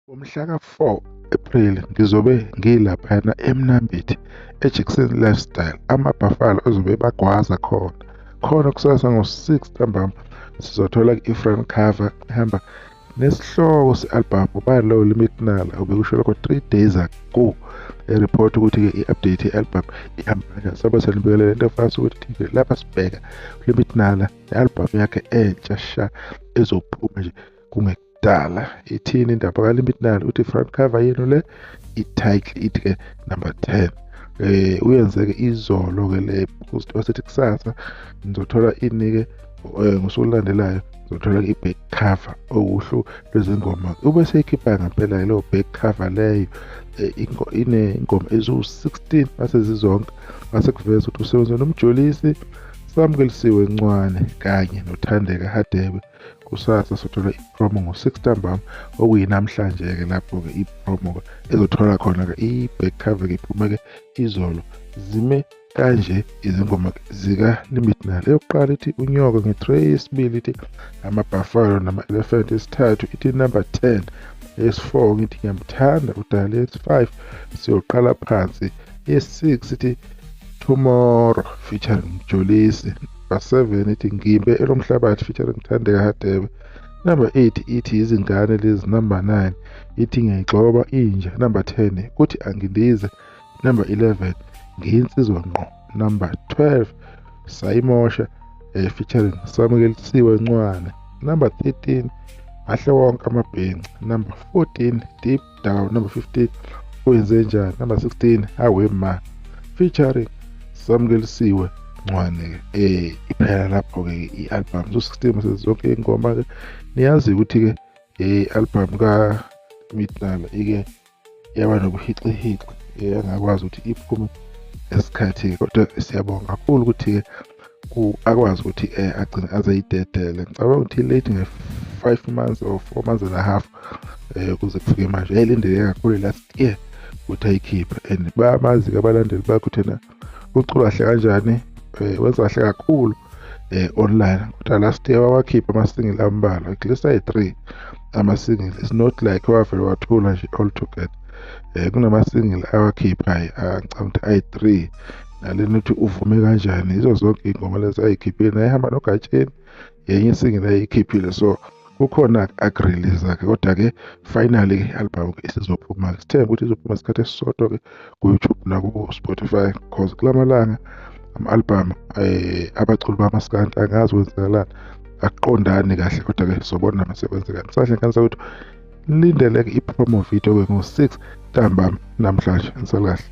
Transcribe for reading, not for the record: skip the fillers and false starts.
Ngomhla ka-4 Ephreli ngizobe ngilaphayana eMnambithi eJackson Lifestyle, amaBuffalo azobe bagwaza khona kusasa ngo-6 ntambama sizothola i-front cover ehamba nesihloko se-albhamu balow limit nala obekusho lokho 3 days ago ereport ukuthi-ke i-update ye-albhamu ihamba kanjani. Sabe senibekele lento fast ukuthi lapha sibheka limit nala ne-albhamu yakhe entsha sha ezophuma nje kungekudala. Ithini indaba kaLimit Nala? Uthi front cover yenu le i-title ithi-ke number 10. Uyenzeke izolo-ke le post wasethi kusasa ngizothola inike ngosuku olulandelayo ngizothola i-back cover okuhlu lwezingoma ube seyikhipha ngempela leyo back cover leyo ingoma eziwu-16 mase zizonke mase kuveza ukuthi usebenza nomjolisi Samkelisiwe Ncwane kanye noThandeka Hadebe. Kusasa sothola i-promo ngo-6 ntambama okuyinamhlanje-ke lapho-ke i-promo ezothola khona-ke i-back cover-ke iphuma-ke izolo. Zime kanje izingoma zika-Limit Nala. Eyokuqala ithi Unyoka nge-3, yesibili ithi amaBuffalo nama-Elephant, yesithathu ithi number 10, yesi-4 ngithi Ngiyamthanda uDali, yesi-5 siyoqala phansi, yesi-6 ithi Tomorrow featuring Mjolisi, number 7 ithi Ngimbe elomhlabathi featuring Thandeka Hadebe, number 8 ithi Izingane lezi, number 9 ithi Ngiyayigxoba Inja, number 10 kuthi Angindize, number 11 Ngiyinsizwa ngqo, number 12 Sayimosha featuring Samkelisiwe Ncwane, number 13 Ahle Wonke Amabhenci, number 14 Deep Down, number 15 Wenze Njani, number 16 Awe Ma featuring Samkelisiwe Ncwane. Iphela lapho-ke i-album zo-16 mase zonke ingoma-ke niyazi ukuthi-ke i-album kaLimit Nala ike yaba nobuhixihixi angakwazi ukuthi iphume esikhathi, kodwa siyabonga kakhulu ukuthi-ke akwazi ukuthi agcine azayidedele. Ngicabanga ukuthi late nge-5 months or 4 months and a half kuze kufike manje. Yayilindeleke kakhulu last year ukuthi ayikhiphe and bayamazi-ke abalandeli bakho thina ucula kahle kanjani, wenza kahle kakhulu online. Kodwa last year wawakhipha ama-single ambalwa, at least ayi-3 ama-single. It's not like wavele wathula nje all together. Kunama-single awakhiphayo ngicabanga ukuthi ayi-3 nalena uthi uvume kanjani. Izo zonke iy'ngoma lezi ayikhiphile, nayihamba noGatsheni yenye isingle ayikhiphile. So kukhona akurelease-ke, kodwa-ke finally-ke i-album-ke isizophuma-ke. Sithemba ukuthi izophuma isikhathi esisodwa-ke ku-YouTube naku-Spotify because kulamalanga ama-album abaculi bamaskandi angazi kwenzakalani akuqondani kahle, kodwa-ke sobona masekwenzekani. Kusahle nkanisa ukuthi nilindeleke i-promo video-ke ngo-6 ntambama namhlanje. Nisale kahle.